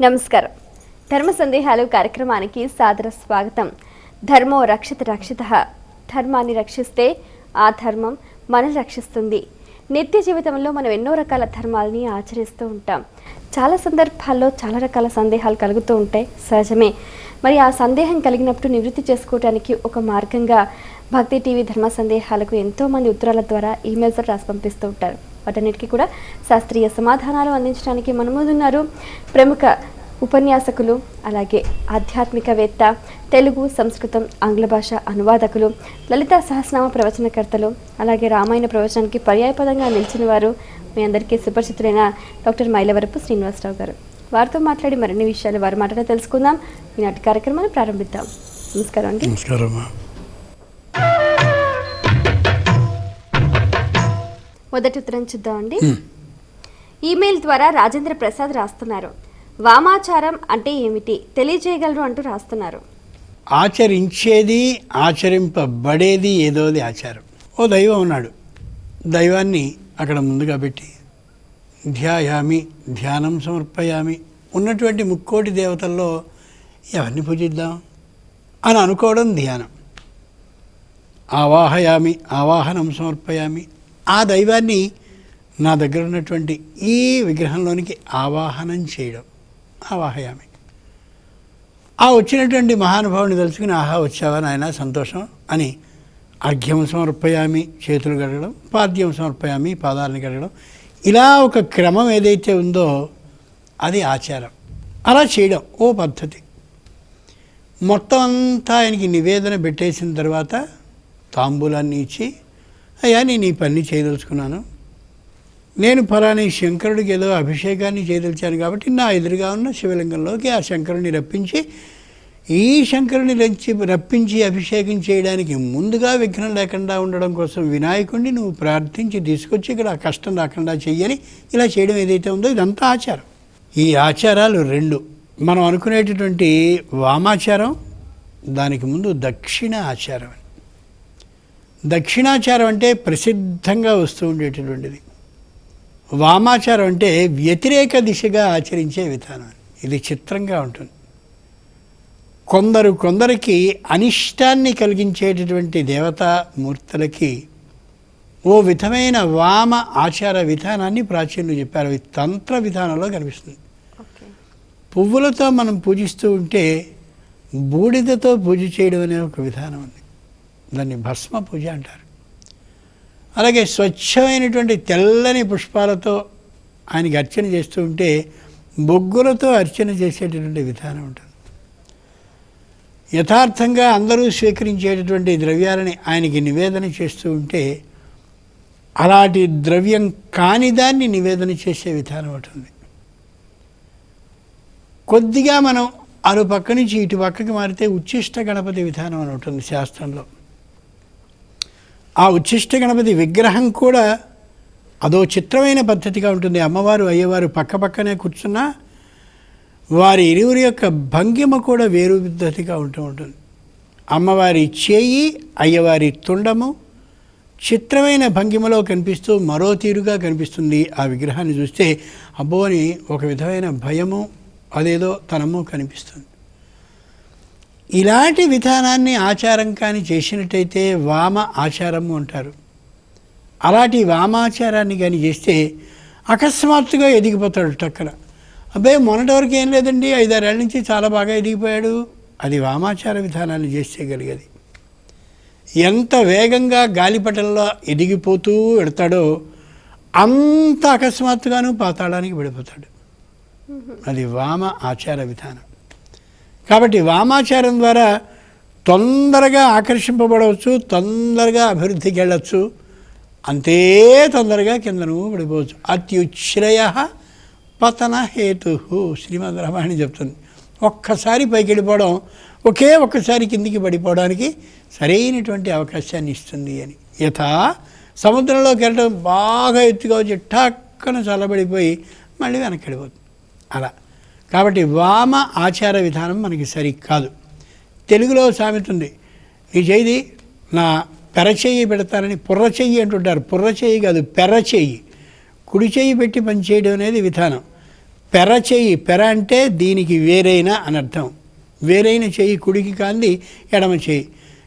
నమస్కారం. ధర్మ సందేహాలు కార్యక్రమానికి సాదర స్వాగతం. ధర్మో రక్షిత రక్షితః. ధర్మాన్ని రక్షిస్తే ఆ ధర్మం మనల్ని రక్షిస్తుంది. నిత్య జీవితంలో మనం ఎన్నో రకాల ధర్మాలని ఆచరిస్తూ ఉంటాం. చాలా సందర్భాల్లో చాలా రకాల సందేహాలు కలుగుతూ ఉంటాయి, సహజమే. మరి ఆ సందేహం కలిగినప్పుడు నివృత్తి చేసుకోవడానికి ఒక మార్గంగా భక్తి టీవీ ధర్మ సందేహాలకు ఎంతోమంది ఉత్తరాల ద్వారా ఈమెయిల్స్ రాసి పంపిస్తూ ఉంటారు. వాటన్నిటికీ కూడా శాస్త్రీయ సమాధానాలు అందించడానికి మన ముందున్నారు ప్రముఖ ఉపన్యాసకులు, అలాగే ఆధ్యాత్మికవేత్త, తెలుగు, సంస్కృతం, ఆంగ్ల భాష అనువాదకులు, లలిత సహస్రనామ ప్రవచనకర్తలు, అలాగే రామాయణ ప్రవచనానికి పర్యాయపదంగా నిలిచిన వారు, మీ అందరికీ సుపరిచితులైన డాక్టర్ మైలవరపు శ్రీనివాసరావు గారు. వారితో మాట్లాడి మరిన్ని విషయాలు వారి మాటలో తెలుసుకుందాం. ఈనాటి కార్యక్రమాన్ని ప్రారంభిద్దాం. నమస్కారం అండి. నమస్కారం. మొదటి ఉత్తరం చూద్దామండి. ఈమెయిల్ ద్వారా రాజేంద్ర ప్రసాద్ రాస్తున్నారు, వామాచారం అంటే ఏమిటి తెలియజేయగలరు అంటూ రాస్తున్నారు. ఆచరించేది, ఆచరింపబడేది ఏదోది ఆచారం. ఓ దైవం ఉన్నాడు, దైవాన్ని అక్కడ ముందుగా పెట్టి ధ్యాయామి, ధ్యానం సమర్పయామి, ఉన్నటువంటి ముక్కోటి దేవతల్లో ఎవరిని పూజిద్దాం అని అనుకోవడం ధ్యానం. ఆవాహయామి, ఆవాహనం సమర్పయామి, ఆ దైవాన్ని నా దగ్గర ఉన్నటువంటి ఈ విగ్రహంలోనికి ఆవాహనం చేయడం, ఆవాహయామి. ఆ వచ్చినటువంటి మహానుభావుని తెలుసుకుని, ఆహా వచ్చావా నాయన సంతోషం అని అర్ఘ్యం సమర్పయామి, చేతులు కడగడం, పాద్యం సమర్పయామి, పాదాలను కడగడం, ఇలా ఒక క్రమం ఏదైతే ఉందో అది ఆచారం. అలా చేయడం ఓ పద్ధతి. మొత్తం అంతా ఆయనకి నివేదన పెట్టేసిన తర్వాత తాంబూలాన్ని ఇచ్చి, అయ్యా నేను ఈ పని చేయదలుచుకున్నాను, నేను ఫలాని శంకరుడికి ఏదో అభిషేకాన్ని చేయదలిచాను కాబట్టి నా ఎదురుగా ఉన్న శివలింగంలోకి ఆ శంకరుని రప్పించి, ఈ శంకరుని రప్పించి అభిషేకం చేయడానికి ముందుగా విఘ్నం లేకుండా ఉండడం కోసం వినాయకుడిని నువ్వు ప్రార్థించి తీసుకొచ్చి ఇక్కడ ఆ కష్టం రాకుండా చెయ్యని ఇలా చేయడం ఏదైతే ఉందో ఇదంతా ఆచారం. ఈ ఆచారాలు రెండు. మనం అనుకునేటటువంటి వామాచారం, దానికి ముందు దక్షిణ ఆచారం. దక్షిణాచారం అంటే ప్రసిద్ధంగా వస్తూ ఉండేటటువంటిది. వామాచారం అంటే వ్యతిరేక దిశగా ఆచరించే విధానం. ఇది చిత్రంగా ఉంటుంది. కొందరికి అనిష్టాన్ని కలిగించేటటువంటి దేవతామూర్తులకి ఓ విధమైన వామ ఆచార విధానాన్ని ప్రాచీనులు చెప్పారు. అవి తంత్ర విధానంలో కనిపిస్తుంది. పువ్వులతో మనం పూజిస్తూ ఉంటే బూడిదతో పూజ చేయడం అనే ఒక విధానం ఉంది. దాన్ని భస్మ పూజ అంటారు. అలాగే స్వచ్ఛమైనటువంటి తెల్లని పుష్పాలతో ఆయనకి అర్చన చేస్తూ ఉంటే బొగ్గులతో అర్చన చేసేటటువంటి విధానం ఉంటుంది. యథార్థంగా అందరూ స్వీకరించేటటువంటి ద్రవ్యాలని ఆయనకి నివేదన చేస్తూ ఉంటే అలాంటి ద్రవ్యం కాని దాన్ని నివేదన చేసే విధానం ఉంటుంది. కొద్దిగా మనం అరు పక్క నుంచి ఇటు పక్కకి మారితే ఉచ్చిష్ట గణపతి విధానం అని ఉంటుంది శాస్త్రంలో. ఆ ఉచ్చిష్ట గణపతి విగ్రహం కూడా అదో చిత్రమైన పద్ధతిగా ఉంటుంది. అమ్మవారు అయ్యవారు పక్క పక్కనే కూర్చున్నా వారి ఇరువురి యొక్క భంగిమ కూడా వేరు పద్ధతిగా ఉంటూ ఉంటుంది. అమ్మవారి చేయి, అయ్యవారి తుండము చిత్రమైన భంగిమలో కనిపిస్తూ మరో తీరుగా కనిపిస్తుంది. ఆ విగ్రహాన్ని చూస్తే అబ్బో అని ఒక విధమైన భయము, అదేదో తనము కనిపిస్తుంది. ఇలాంటి విధానాన్ని ఆచారం కానీ చేసినట్టయితే వామ ఆచారము అంటారు. అలాంటి వామాచారాన్ని కానీ చేస్తే అకస్మాత్తుగా ఎదిగిపోతాడు టక్కన. అబ్బాయి మొన్నటి వరకు ఏం లేదండి, 5-6 ఏళ్ళ నుంచి చాలా బాగా ఎదిగిపోయాడు. అది వామాచార విధానాన్ని చేస్తే కలిగేది. ఎంత వేగంగా గాలిపటంలో ఎదిగిపోతూ వెడతాడో అంత అకస్మాత్తుగాను పాతాళానికి పడిపోతాడు. అది వామ ఆచార విధానం. కాబట్టి వామాచారం ద్వారా తొందరగా ఆకర్షింపబడవచ్చు, తొందరగా అభివృద్ధికి వెళ్ళచ్చు, అంతే తొందరగా కిందను పడిపోవచ్చు. అత్యుశ్రయ పతన హేతు శ్రీమద్ రామాయణం చెప్తుంది. ఒక్కసారి పైకి వెళ్ళిపోవడం ఒక్కసారి కిందికి పడిపోవడానికి సరైనటువంటి అవకాశాన్ని ఇస్తుంది అని. యథా సముద్రంలోకి వెళ్ళడం బాగా ఎత్తుగా వచ్చి ఠక్కన చల్లబడిపోయి మళ్ళీ వెనక్కి వెళ్ళిపోతుంది. అలా కాబట్టి వామ ఆచార విధానం మనకి సరికాదు. తెలుగులో సామెత ఉంది, నీ చేయి నా పెరచెయ్యి పెడతారని. పుర్రచెయ్యి అంటుంటారు. పుర్రచెయ్యి కాదు, పెరచెయ్యి. కుడి చెయ్యి పెట్టి పనిచేయడం అనేది విధానం. పెర చెయ్యి, పెర అంటే దీనికి వేరైన అని అర్థం. వేరైన చెయ్యి కుడికి కాంది ఎడమ చెయ్యి.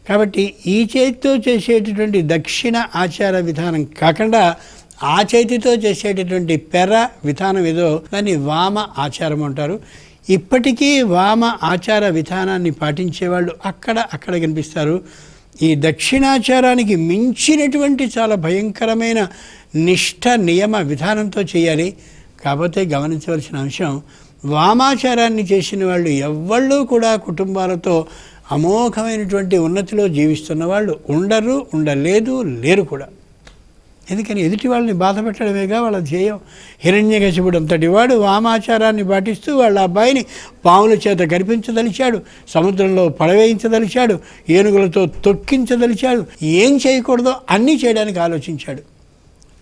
కాబట్టి ఈ చేతితో చేసేటటువంటి దక్షిణ ఆచార విధానం కాకుండా ఆ చేతితో చేసేటటువంటి పెర విధానం ఏదో దాన్ని వామ ఆచారం అంటారు. ఇప్పటికీ వామ ఆచార విధానాన్ని పాటించేవాళ్ళు అక్కడ కనిపిస్తారు. ఈ దక్షిణాచారానికి మించినటువంటి చాలా భయంకరమైన నిష్ఠ నియమ విధానంతో చేయాలి. కాకపోతే గమనించవలసిన అంశం, వామాచారాన్ని చేసిన వాళ్ళు ఎవ్వళ్ళు కూడా కుటుంబాలతో అమోఘమైనటువంటి ఉన్నతిలో జీవిస్తున్న వాళ్ళు ఉండలేదు, లేరు కూడా. ఎందుకని ఎదుటి వాళ్ళని బాధ పెట్టడమేగా వాళ్ళ ధ్యేయం. హిరణ్యకశిపుడు అంతటి వాడు వామాచారాన్ని పాటిస్తూ వాళ్ళ అబ్బాయిని పాముల చేత కనిపించదలిచాడు, సముద్రంలో పడవేయించదలిచాడు, ఏనుగులతో తొక్కించదలిచాడు. ఏం చేయకూడదో అన్నీ చేయడానికి ఆలోచించాడు.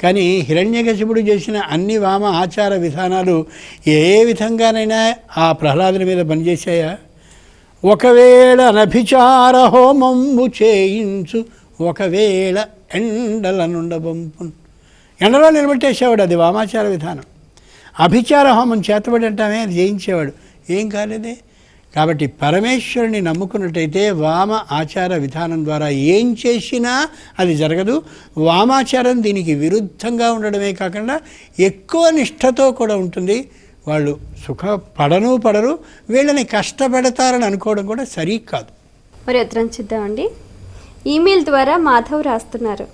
కానీ హిరణ్యకశిపుడు చేసిన అన్ని వామ ఆచార విధానాలు ఏ విధంగానైనా ఆ ప్రహ్లాదుని మీద పనిచేశాయా? ఒకవేళ అనభిచార హోమంబు చేయించు, ఒకవేళ ఎండల నుండబంపు. ఎండలో నిలబెట్టేసేవాడు, అది వామాచార విధానం. అభిచార హోమం చేతబడి అంటామే, అది చేయించేవాడు, ఏం కాలేదే. కాబట్టి పరమేశ్వరుని నమ్ముకున్నట్టయితే వామ ఆచార విధానం ద్వారా ఏం చేసినా అది జరగదు. వామాచారం దీనికి విరుద్ధంగా ఉండడమే కాకుండా ఎక్కువ నిష్ఠతో కూడా ఉంటుంది. వాళ్ళు పడరు, వీళ్ళని కష్టపెడతారని అనుకోవడం కూడా సరి కాదు. మరి ఉత్తరం చూద్దామండి. ఈమెయిల్ ద్వారా మాధవ్ రాస్తున్నారు,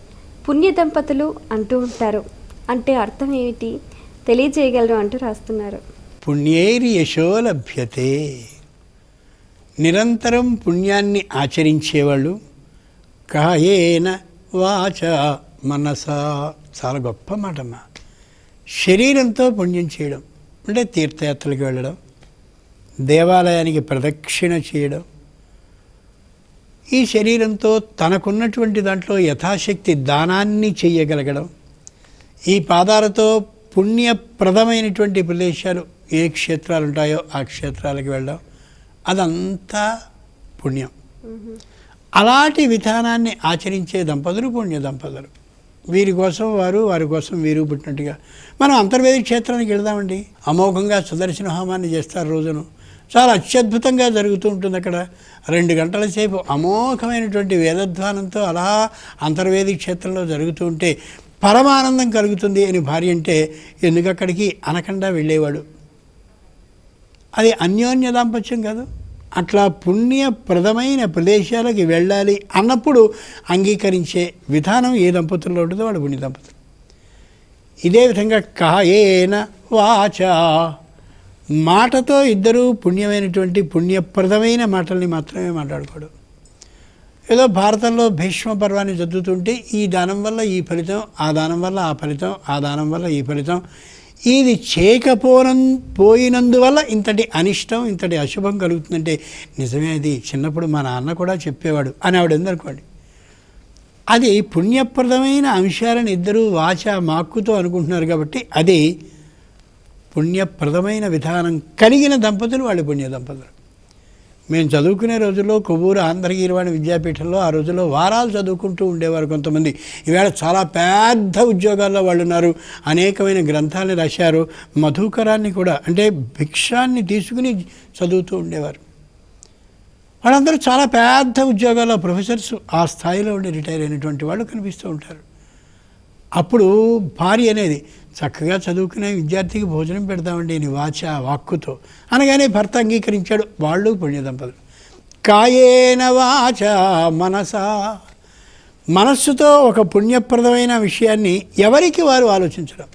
పుణ్య దంపతులు అంటూ ఉంటారు, అంటే అర్థం ఏమిటి తెలియజేయగలరు అంటూ రాస్తున్నారు. పుణ్యైర్ యశో లభ్యతే. నిరంతరం పుణ్యాన్ని ఆచరించేవాళ్ళు కాయేన వాచ మనసా. చాలా గొప్ప మాటమ్మా. శరీరంతో పుణ్యం చేయడం అంటే తీర్థయాత్రలకు వెళ్ళడం, దేవాలయానికి ప్రదక్షిణ చేయడం, ఈ శరీరంతో తనకున్నటువంటి దాంట్లో యథాశక్తి దానాన్ని చేయగలగడం, ఈ పాదాలతో పుణ్యప్రదమైనటువంటి ప్రదేశాలు ఏ క్షేత్రాలు ఉంటాయో ఆ క్షేత్రాలకు వెళ్ళడం, అదంతా పుణ్యం. అలాంటి విధానాన్ని ఆచరించే దంపతులు పుణ్య దంపతులు. వీరి కోసం వారి కోసం వీరు పుట్టినట్టుగా. మనం అంతర్వేది క్షేత్రానికి వెళ్దామండి. అమోఘంగా సుదర్శన హోమాన్ని చేస్తారు రోజును. చాలా అత్యద్భుతంగా జరుగుతూ ఉంటుంది అక్కడ. 2 గంటల సేపు అమోఘమైనటువంటి వేదధ్వానంతో అలా అంతర్వేది క్షేత్రంలో జరుగుతూ ఉంటే పరమానందం కలుగుతుంది అని భార్య అంటే ఎందుకు అక్కడికి అనకుండా వెళ్ళేవాడు. అది అన్యోన్య దాంపత్యం కాదు. అట్లా పుణ్యప్రదమైన ప్రదేశాలకి వెళ్ళాలి అన్నప్పుడు అంగీకరించే విధానం ఏ దంపతుల్లో ఉంటుందో వాడు పుణ్య దంపతులు. ఇదే విధంగా కాయేన వాచ, మాటతో ఇద్దరూ పుణ్యమైనటువంటి పుణ్యప్రదమైన మాటల్ని మాత్రమే మాట్లాడుకోవడం. ఏదో భారతంలో భీష్మ పర్వాన్ని చదువుతుంటే ఈ దానం వల్ల ఈ ఫలితం, ఆ దానం వల్ల ఆ ఫలితం, ఆ దానం వల్ల ఈ ఫలితం, ఇది పోయినందువల్ల ఇంతటి అనిష్టం, ఇంతటి అశుభం కలుగుతుందంటే నిజమే. అది చిన్నప్పుడు మా నాన్న కూడా చెప్పేవాడు అని ఆవిడ ఎందనుకోండి. అది పుణ్యప్రదమైన అంశాలను ఇద్దరూ వాచ మాక్కుతో అనుకుంటున్నారు కాబట్టి అది పుణ్యప్రదమైన విధానం కలిగిన దంపతులు వాళ్ళు పుణ్య దంపతులు. మేము చదువుకునే రోజుల్లో కొవ్వూరు ఆంధ్రగీరవాణి విద్యాపీఠంలో ఆ రోజుల్లో వారాలు చదువుకుంటూ ఉండేవారు కొంతమంది. ఈవేళ చాలా పెద్ద ఉద్యోగాల్లో వాళ్ళు ఉన్నారు, అనేకమైన గ్రంథాలను రాశారు. మధుకరాన్ని కూడా అంటే భిక్షాన్ని తీసుకుని చదువుతూ ఉండేవారు. వాళ్ళందరూ చాలా పెద్ద ఉద్యోగాల్లో ప్రొఫెసర్స్, ఆ స్థాయిలో ఉండి రిటైర్ అయినటువంటి వాళ్ళు కనిపిస్తూ ఉంటారు. అప్పుడు భార్య అనేది చక్కగా చదువుకునే విద్యార్థికి భోజనం పెడతామండి అని వాక్కుతో అనగానే భర్త అంగీకరించాడు. వాళ్ళు పుణ్య దంపతులు. కాయేన వాచ మనసా, మనస్సుతో ఒక పుణ్యప్రదమైన విషయాన్ని ఎవరికి వారు ఆలోచించడం.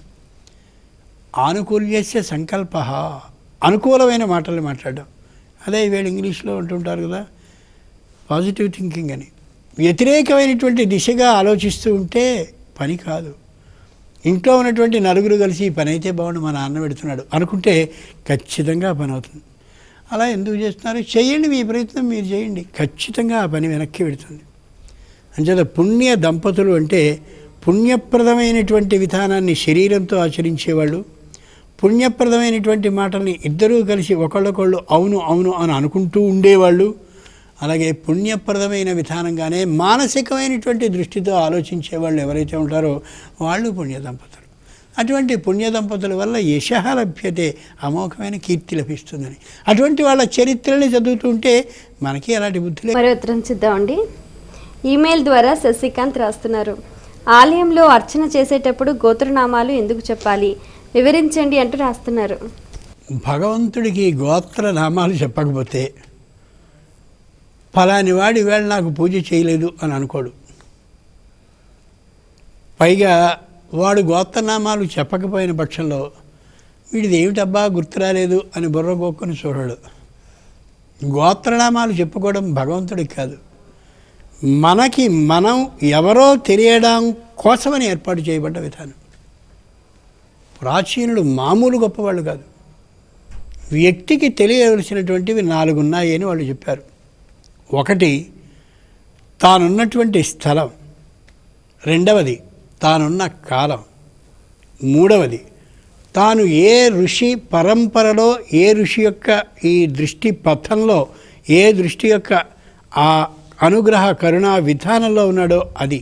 ఆనుకూల్యస్య సంకల్ప, అనుకూలమైన మాటలు మాట్లాడడం. అదే వీళ్ళు ఇంగ్లీష్లో అంటుంటారు కదా పాజిటివ్ థింకింగ్ అని. వ్యతిరేకమైనటువంటి దిశగా ఆలోచిస్తూ ఉంటే పని కాదు. ఇంట్లో ఉన్నటువంటి నలుగురు కలిసి ఈ పని అయితే బాగుండు, మా నాన్న పెడుతున్నాడు అనుకుంటే ఖచ్చితంగా పని అవుతుంది. అలా ఎందుకు చేస్తున్నారు? చేయండి, మీ ప్రయత్నం మీరు చేయండి, ఖచ్చితంగా ఆ పని వెనక్కి పెడుతుంది. అంచేత పుణ్య దంపతులు అంటే పుణ్యప్రదమైనటువంటి విధానాన్ని శరీరంతో ఆచరించేవాళ్ళు, పుణ్యప్రదమైనటువంటి మాటల్ని ఇద్దరూ కలిసి ఒకళ్ళొకళ్ళు అవును అవును అని అనుకుంటూ ఉండేవాళ్ళు. అలాగే పుణ్యప్రదమైన విధానంగానే మానసికమైనటువంటి దృష్టితో ఆలోచించేవాళ్ళు ఎవరైతే ఉంటారో వాళ్ళు పుణ్య దంపతులు. అటువంటి పుణ్య దంపతుల వల్ల యశః లభ్యతే, అమోఘమైన కీర్తి లభిస్తుందని. అటువంటి వాళ్ళ చరిత్రని చదువుతుంటే మనకి అలాంటి బుద్ధులే. మరి ఉత్తరం చూద్దామండి. ఈమెయిల్ ద్వారా శశికాంత్ రాస్తున్నారు, ఆలయంలో అర్చన చేసేటప్పుడు గోత్రనామాలు ఎందుకు చెప్పాలి, వివరించండి అంటూ రాస్తున్నారు. భగవంతుడికి గోత్ర నామాలు చెప్పకపోతే ఫలాని వాడు ఈవేళ నాకు పూజ చేయలేదు అని అనుకోడు. పైగా వాడు గోత్రనామాలు చెప్పకపోయిన పక్షంలో వీడిది ఏమిటబ్బా గుర్తురాలేదు అని బుర్రగోక్కుని చూడడు. గోత్రనామాలు చెప్పుకోవడం భగవంతుడికి కాదు, మనకి మనం ఎవరో తెలియడం కోసమని ఏర్పాటు చేయబడ్డ విధానం. ప్రాచీనులు మామూలు గొప్పవాళ్ళు కాదు. వ్యక్తికి తెలియవలసినటువంటివి 4 ఉన్నాయి అని వాళ్ళు చెప్పారు. ఒకటి తానున్నటువంటి స్థలం, రెండవది తానున్న కాలం, మూడవది తాను ఏ ఋషి పరంపరలో, ఏ ఋషి యొక్క ఈ దృష్టి పథంలో, ఏ దృష్టి యొక్క ఆ అనుగ్రహ కరుణా విధానంలో ఉన్నాడో అది.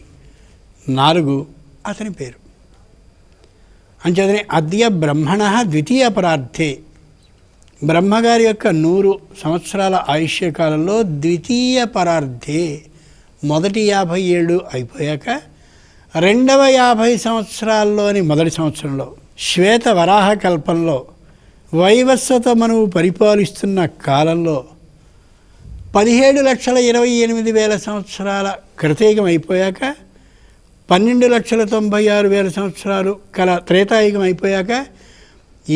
4 అతని పేరు. అంచేతనే అద్య బ్రహ్మణ ద్వితీయ పరార్థే, బ్రహ్మగారి యొక్క 100 సంవత్సరాల ఆయుష్యకాలంలో ద్వితీయ పరార్థే, మొదటి 50 ఏళ్ళు అయిపోయాక రెండవ 50 సంవత్సరాల్లోని మొదటి సంవత్సరంలో శ్వేత వరాహ కల్పంలో వైవస్వత మనువు పరిపాలిస్తున్న కాలంలో 17,28,000 సంవత్సరాల కృతయుగం అయిపోయాక 12,96,000 సంవత్సరాలు కల త్రేతాయుగం అయిపోయాక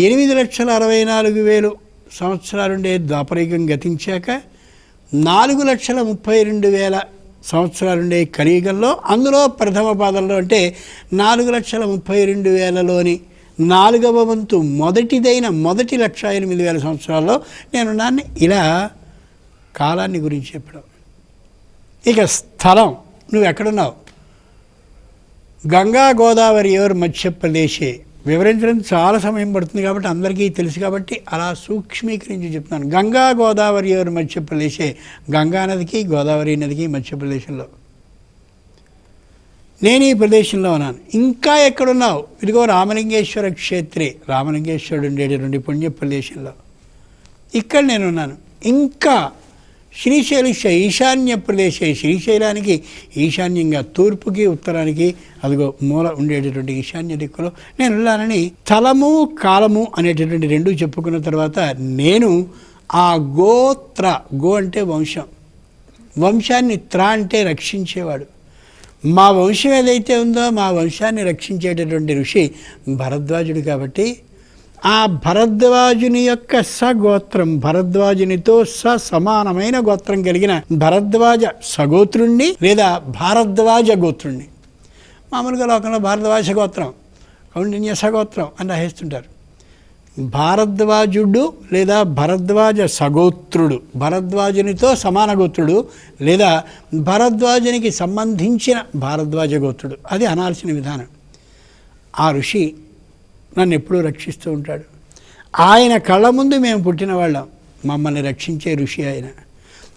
8,64,000 సంవత్సరాలుండే ద్వాపరయుగం గతించాక 4,32,000 సంవత్సరాలుండే కలియుగంలో, అందులో ప్రథమ పాదంలో అంటే 4,32,000లోని 4వ వంతు మొదటిదైన మొదటి 1,08,000 సంవత్సరాల్లో నేను నాన్న ఇలా కాలాన్ని గురించి చెప్పడం. ఇక స్థలం, నువ్వు ఎక్కడున్నావు? గంగా గోదావరి ఎవరు మధ్యప్రదేశే. వివరించడం చాలా సమయం పడుతుంది కాబట్టి అందరికీ తెలుసు కాబట్టి అలా సూక్ష్మీకరించి చెప్తున్నాను. గంగా గోదావరి ఎవరు మధ్యప్రదేశే, గంగా నదికి గోదావరి నదికి మధ్యప్రదేశంలో. నేను ఈ ప్రదేశంలో ఉన్నాను. ఇంకా ఎక్కడున్నావు? ఇదిగో రామలింగేశ్వర క్షేత్రే, రామలింగేశ్వరుడు ఉండేటటువంటి పుణ్య ప్రదేశంలో ఇక్కడ నేనున్నాను. ఇంకా శ్రీశైలిష ఈశాన్య ప్రదేశే, శ్రీశైలానికి ఈశాన్యంగా తూర్పుకి ఉత్తరానికి అదిగో మూల ఉండేటటువంటి ఈశాన్య దిక్కులో నేను ఉన్నానని స్థలము కాలము అనేటటువంటి 2 చెప్పుకున్న తర్వాత నేను ఆ గోత్ర, గో అంటే వంశం, వంశాన్ని త్ర అంటే రక్షించేవాడు. మా వంశం ఏదైతే ఉందో మా వంశాన్ని రక్షించేటటువంటి ఋషి భరద్వాజుడు కాబట్టి ఆ భరద్వాజుని యొక్క సగోత్రం, భరద్వాజునితో సమానమైన గోత్రం కలిగిన భరద్వాజ సగోత్రుణ్ణి లేదా భారద్వాజ గోత్రుణ్ణి. మామూలుగా లోకంలో భారద్వాజ గోత్రం, కౌండిన్య సగోత్రం అని రాసేస్తుంటారు. భారద్వాజుడు లేదా భరద్వాజ సగోత్రుడు, భరద్వాజునితో సమాన గోత్రుడు లేదా భరద్వాజునికి సంబంధించిన భారద్వాజ గోత్రుడు, అది అనాల్సిన విధానం. ఆ ఋషి నన్ను ఎప్పుడూ రక్షిస్తూ ఉంటాడు. ఆయన కళ్ళ ముందు మేము పుట్టిన వాళ్ళం, మమ్మల్ని రక్షించే ఋషి ఆయన.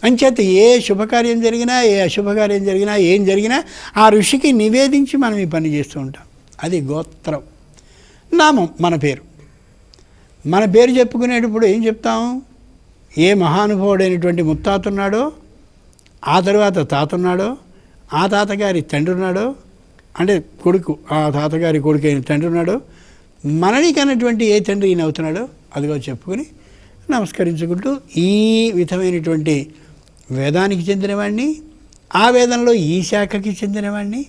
అంచేత ఏ శుభకార్యం జరిగినా, ఏ అశుభకార్యం జరిగినా, ఏం జరిగినా ఆ ఋషికి నివేదించి మనం ఈ పని చేస్తూ ఉంటాం. అది గోత్రం. నామం మన పేరు. మన పేరు చెప్పుకునేటప్పుడు ఏం చెప్తాం? ఏ మహానుభావుడైనటువంటి ముత్తాత ఉన్నాడో, ఆ తర్వాత తాత ఉన్నాడో, ఆ తాతగారి తండ్రి ఉన్నాడో, అంటే కొడుకు, ఆ తాతగారి కొడుకు అయిన తండ్రి ఉన్నాడో, మనని కన్నటువంటి ఏ తండ్రి ఈయన అవుతున్నాడో అదిగో చెప్పుకొని నమస్కరించుకుంటూ ఈ విధమైనటువంటి వేదానికి చెందినవాడిని, ఆ వేదంలో ఈ శాఖకి చెందినవాడిని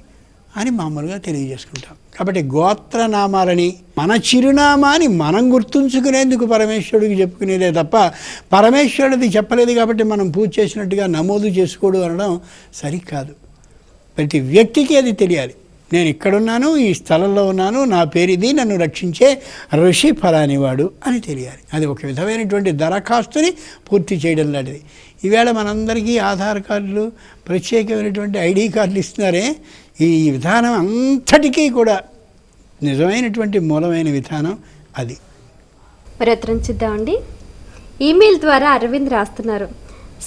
అని మామూలుగా తెలియజేసుకుంటాం. కాబట్టి గోత్రనామాలని, మన చిరునామాని మనం గుర్తుంచుకునేందుకు పరమేశ్వరుడికి చెప్పుకునేదే తప్ప పరమేశ్వరుడిది చెప్పలేదు కాబట్టి మనం పూజ చేసినట్టుగా నమోదు చేసుకోడు అనడం సరికాదు. ప్రతి వ్యక్తికి అది తెలియాలి. నేను ఇక్కడున్నాను, ఈ స్థలంలో ఉన్నాను, నా పేరు ఇది, నన్ను రక్షించే ఋషి ఫలానివాడు అని తెలియాలి. అది ఒక విధమైనటువంటి దరఖాస్తుని పూర్తి చేయడం లాంటిది. ఈవేళ మనందరికీ ఆధార్ కార్డులు, ప్రత్యేకమైనటువంటి ఐడి కార్డులు ఇస్తున్నారే, ఈ విధానం అంతటికీ కూడా నిజమైనటువంటి మూలమైన విధానం అది. ప్రయత్నించిద్దామండి. ఈమెయిల్ ద్వారా అరవింద్ రాస్తున్నారు,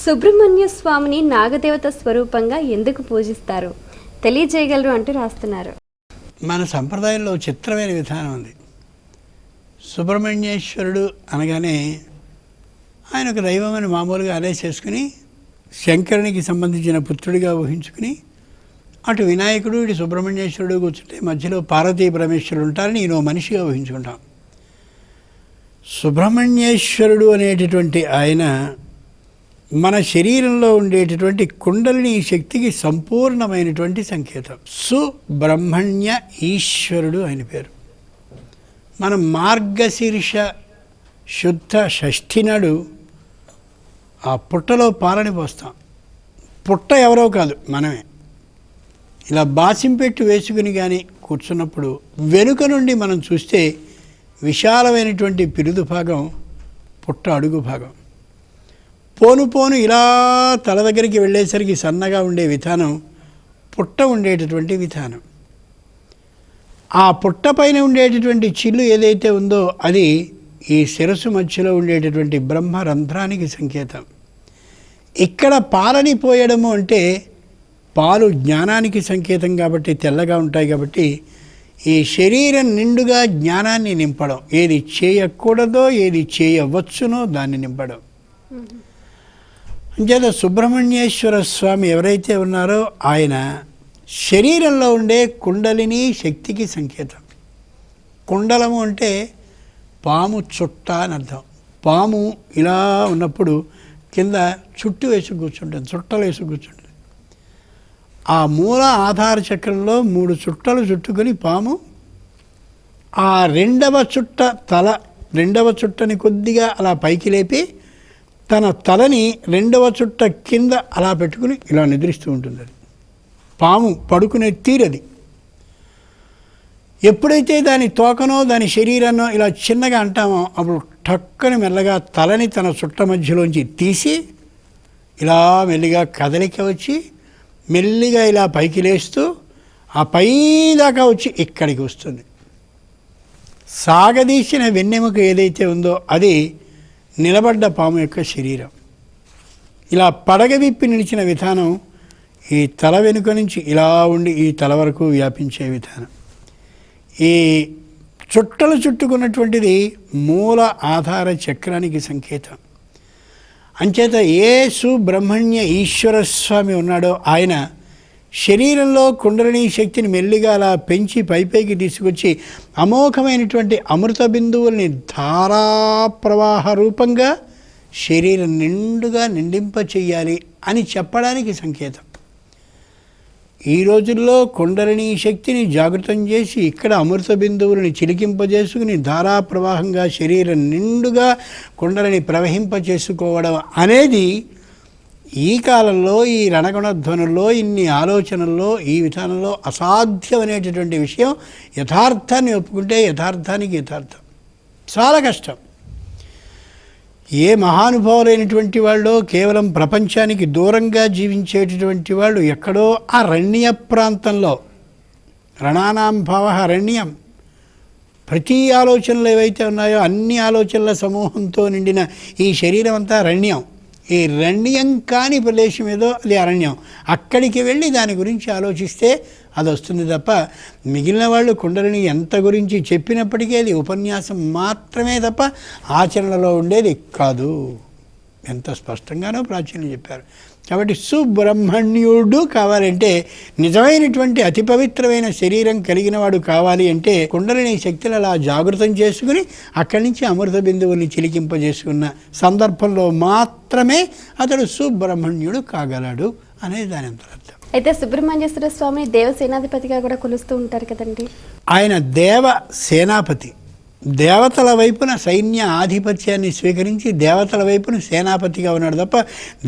సుబ్రహ్మణ్య స్వామిని నాగదేవత స్వరూపంగా ఎందుకు పూజిస్తారు, తెలియజేయగలరు అంటూ రాస్తున్నారు. మన సంప్రదాయంలో చిత్రమైన విధానం ఉంది. సుబ్రహ్మణ్యేశ్వరుడు అనగానే ఆయన ఒక దైవం అని మామూలుగా అనేసేసుకుని శంకరునికి సంబంధించిన పుత్రుడిగా ఊహించుకుని అటు వినాయకుడు ఇటు సుబ్రహ్మణ్యేశ్వరుడు కూర్చుంటే మధ్యలో పార్వతీ పరమేశ్వరుడు ఉంటారని నేను మనిషిగా ఊహించుకుంటాం. సుబ్రహ్మణ్యేశ్వరుడు అనేటటువంటి ఆయన మన శరీరంలో ఉండేటటువంటి కుండలిని శక్తికి సంపూర్ణమైనటువంటి సంకేతం. సుబ్రహ్మణ్య ఈశ్వరుడు ఆయన పేరు. మనం మార్గశీర్ష శుద్ధ షష్ఠి నాడు ఆ పుట్టలో పాలని పోస్తాం. పుట్ట ఎవరో కాదు, మనమే. ఇలా బాసింపెట్టు వేసుకుని కానీ కూర్చున్నప్పుడు వెనుక నుండి మనం చూస్తే విశాలమైనటువంటి పిరుదు భాగం పుట్ట అడుగు భాగం. పోను పోను ఇలా తల దగ్గరికి వెళ్ళేసరికి సన్నగా ఉండే విధానం పుట్ట ఉండేటటువంటి విధానం. ఆ పుట్ట పైన ఉండేటటువంటి చిల్లు ఏదైతే ఉందో అది ఈ శిరస్సు మధ్యలో ఉండేటటువంటి బ్రహ్మరంధ్రానికి సంకేతం. ఇక్కడ పాలని పోయడము అంటే పాలు జ్ఞానానికి సంకేతం కాబట్టి తెల్లగా ఉంటాయి. కాబట్టి ఈ శరీరం నిండుగా జ్ఞానాన్ని నింపడం, ఏది చేయకూడదో ఏది చేయవచ్చునో దాన్ని నింపడం. అంచేత సుబ్రహ్మణ్యేశ్వర స్వామి ఎవరైతే ఉన్నారో ఆయన శరీరంలో ఉండే కుండలిని శక్తికి సంకేతం. కుండలము అంటే పాము చుట్ట అని అర్థం. పాము ఇలా ఉన్నప్పుడు కింద చుట్టు వేసి కూర్చుంటుంది, చుట్టలు వేసి కూర్చుంటుంది. ఆ మూల ఆధార చక్రంలో 3 చుట్టలు చుట్టుకొని పాము ఆ రెండవ చుట్టని కొద్దిగా అలా పైకి లేపి తన తలని రెండవ చుట్ట కింద అలా పెట్టుకుని ఇలా నిద్రిస్తూ ఉంటుంది. అది పాము పడుకునే తీరది. ఎప్పుడైతే దాని తోకనో దాని శరీరాన్నో ఇలా చిన్నగా అంటామో అప్పుడు టక్కని మెల్లగా తలని తన చుట్ట మధ్యలోంచి తీసి ఇలా మెల్లిగా కదలిక వచ్చి మెల్లిగా ఇలా పైకి లేస్తూ ఆ పై దాకా వచ్చి ఇక్కడికి వస్తుంది. సాగదీసిన వెన్నెముక ఏదైతే ఉందో అది నిలబడ్డ పాము యొక్క శరీరం. ఇలా పడగ విప్పి నిలిచిన విధానం ఈ తల వెనుక నుంచి ఇలా ఉండి ఈ తల వరకు వ్యాపించే విధానం. ఈ చుట్టలు చుట్టుకున్నటువంటిది మూల ఆధార చక్రానికి సంకేతం. అంచేత ఏ సుబ్రహ్మణ్య ఈశ్వర స్వామి ఉన్నాడో ఆయన శరీరంలో కుండలిని శక్తిని మెల్లిగా అలా పెంచి పైపైకి తీసుకొచ్చి అమోఘమైనటువంటి అమృత బిందువుల్ని ధారాప్రవాహ రూపంగా శరీరం నిండుగా నిండింప చెయ్యాలి అని చెప్పడానికి సంకేతం. ఈ రోజుల్లో కుండలిని శక్తిని జాగృతం చేసి ఇక్కడ అమృత బిందువులని చిలికింపజేసుకుని ధారాప్రవాహంగా శరీరం నిండుగా కుండలిని ప్రవహింపచేసుకోవడం అనేది ఈ కాలంలో ఈ రణగుణధ్వనుల్లో ఇన్ని ఆలోచనల్లో ఈ విధానంలో అసాధ్యమనేటటువంటి విషయం. యథార్థాన్ని ఒప్పుకుంటే యథార్థానికి యథార్థం చాలా కష్టం. ఏ మహానుభావులైనటువంటి వాళ్ళు కేవలం ప్రపంచానికి దూరంగా జీవించేటటువంటి వాళ్ళు ఎక్కడో అరణ్య ప్రాంతంలో, రణానాం భావ అరణ్యం, ప్రతి ఆలోచనలు ఏవైతే ఉన్నాయో అన్ని ఆలోచనల సమూహంతో నిండిన ఈ శరీరం అంతా అరణ్యం. ఈ రణ్యం కాని ప్రదేశం ఏదో అది అరణ్యం. అక్కడికి వెళ్ళి దాని గురించి ఆలోచిస్తే అది వస్తుంది తప్ప మిగిలిన వాళ్ళు కుండలిని ఎంత గురించి చెప్పినప్పటికీ అది ఉపన్యాసం మాత్రమే తప్ప ఆచరణలో ఉండేది కాదు. ఎంత స్పష్టంగానో ప్రాచీనులు చెప్పారు. కాబట్టి సుబ్రహ్మణ్యుడు కావాలంటే, నిజమైనటువంటి అతి పవిత్రమైన శరీరం కలిగిన వాడు కావాలి అంటే కుండలిని శక్తిని అలా జాగృతం చేసుకుని అక్కడి నుంచి అమృత బిందువుల్ని చిలికింపజేసుకున్న సందర్భంలో మాత్రమే అతడు సుబ్రహ్మణ్యుడు కాగలడు అనేది దాని అంతరార్థం. అయితే సుబ్రహ్మణ్యేశ్వర స్వామిని దేవసేనాధిపతిగా కూడా కొలుస్తూ ఉంటారు కదండి. ఆయన దేవ సేనాపతి, దేవతల వైపున సైన్య ఆధిపత్యాన్ని స్వీకరించి దేవతల వైపున సేనాపతిగా ఉన్నాడు తప్ప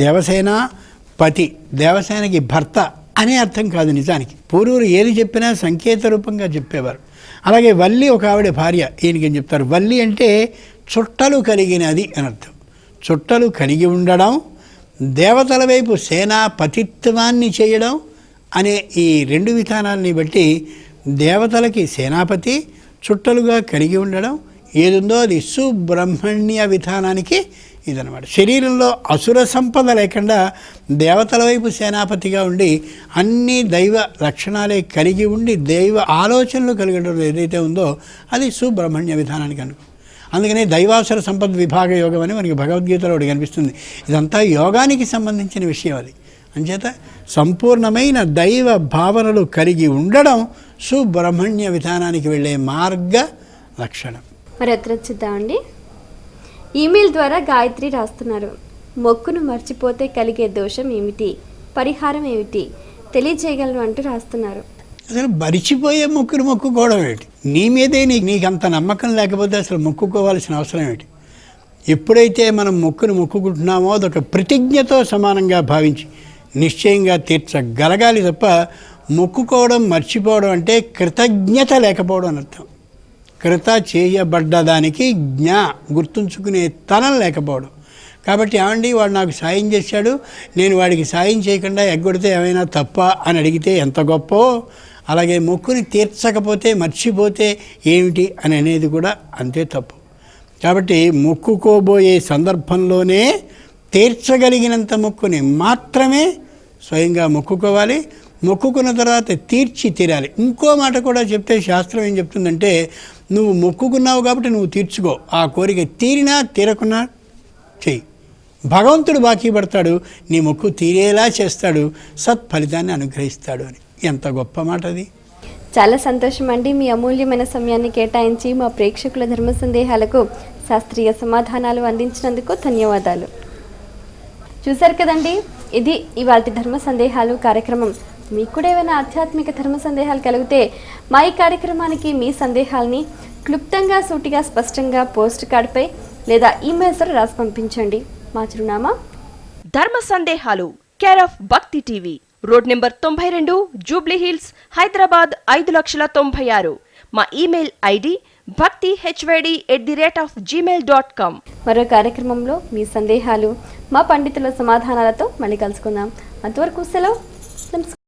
దేవసేనాపతి, దేవసేనకి భర్త అనే అర్థం కాదు. నిజానికి పూర్వులు ఏది చెప్పినా సంకేత రూపంగా చెప్పేవారు. అలాగే వల్లి ఒక ఆవిడ భార్య. ఈయనకి ఏం చెప్తారు? వల్లి అంటే చుట్టలు కలిగినది అని అర్థం. చుట్టలు కలిగి ఉండడం, దేవతల వైపు సేనాపతిత్వాన్ని చేయడం అనే ఈ 2 విధానాలని బట్టి దేవతలకి సేనాపతి, చుట్టలుగా కలిగి ఉండడం ఏదుందో అది సుబ్రహ్మణ్య విధానానికి ఇదనమాట. శరీరంలో అసుర సంపద లేకుండా దేవతల వైపు సేనాపతిగా ఉండి అన్ని దైవ లక్షణాలే కలిగి ఉండి దైవ ఆలోచనలు కలిగడం ఏదైతే ఉందో అది సుబ్రహ్మణ్య విధానానికి అనుకో. అందుకనే దైవాసుర సంపద విభాగ యోగం అని మనకి భగవద్గీతలో ఒకటి కనిపిస్తుంది. ఇదంతా యోగానికి సంబంధించిన విషయం అది. అంచేత సంపూర్ణమైన దైవ భావనలు కలిగి ఉండడం సుబ్రహ్మణ్య విధానానికి వెళ్ళే మార్గ లక్షణం. మరి ఎత్తురొచ్చిద్దామండి. ఈమెయిల్ ద్వారా గాయత్రి రాస్తున్నారు. మొక్కును మర్చిపోతే కలిగే దోషం ఏమిటి, పరిహారం ఏమిటి తెలియజేయగలను అంటూ రాస్తున్నారు. అసలు మరిచిపోయే మొక్కును మొక్కుకోవడం ఏంటి? నీ మీదే నీకు అంత నమ్మకం లేకపోతే అసలు మొక్కుకోవాల్సిన అవసరం ఏంటి? ఎప్పుడైతే మనం మొక్కును మొక్కుకుంటున్నామో అదొక ప్రతిజ్ఞతో సమానంగా భావించి నిశ్చయంగా తీర్చగలగాలి తప్ప మొక్కుకోవడం మర్చిపోవడం అంటే కృతజ్ఞత లేకపోవడం అని అర్థం. కృత చేయబడ్డదానికి గుర్తుంచుకునే తనం లేకపోవడం. కాబట్టి ఏమండి వాడు నాకు సాయం చేశాడు, నేను వాడికి సాయం చేయకుండా ఎగ్గొడితే ఏమైనా తప్ప అని అడిగితే ఎంత గొప్పో, అలాగే మొక్కుని తీర్చకపోతే మర్చిపోతే ఏమిటి అని అనేది కూడా అంతే తప్పు. కాబట్టి మొక్కుకోబోయే సందర్భంలోనే తీర్చగలిగినంత మొక్కుని మాత్రమే స్వయంగా మొక్కుకోవాలి. మొక్కుకున్న తర్వాత తీర్చి తీరాలి. ఇంకో మాట కూడా చెప్తే శాస్త్రం ఏం చెప్తుందంటే, నువ్వు మొక్కుకున్నావు కాబట్టి నువ్వు తీర్చుకో, ఆ కోరిక తీరినా తీరకున్నా చెయ్యి, భగవంతుడు బాకీ పడతాడు, నీ మొక్కు తీరేలా చేస్తాడు, సత్ఫలితాన్ని అనుగ్రహిస్తాడు అని. ఎంత గొప్ప మాట అది. చాలా సంతోషం అండి. మీ అమూల్యమైన సమయాన్ని కేటాయించి మా ప్రేక్షకుల ధర్మ సందేహాలకు శాస్త్రీయ సమాధానాలు అందించినందుకు ధన్యవాదాలు. చూశారు కదండి, ఇది ఇవాల్టి ధర్మ సందేహాలు కార్యక్రమం. మీకు కూడా ఏమైనా ఆధ్యాత్మిక ధర్మ సందేహాలు కలిగితే మా ఈ కార్యక్రమానికి మీ సందేహాలని క్లుప్తంగా సూటిగా స్పష్టంగా పోస్ట్ కార్డుపై లేదా ఈమెయిల్స్ ద్వారా రాసి పంపించండి. మా చిరునామా ధర్మ సందేహాలు, కేర్ ఆఫ్ భక్తి TV, road number 92, Jubilee hills, Hyderabad 5,96,000. మా ఈమెయిల్ ఐడి bhaktihyd@gmail.com. మరో కార్యక్రమంలో మీ సందేహాలు మా పండితుల సమాధానాలతో మళ్ళీ కలుసుకుందాం. అంతవరకు సెలవు. నమస్కారం.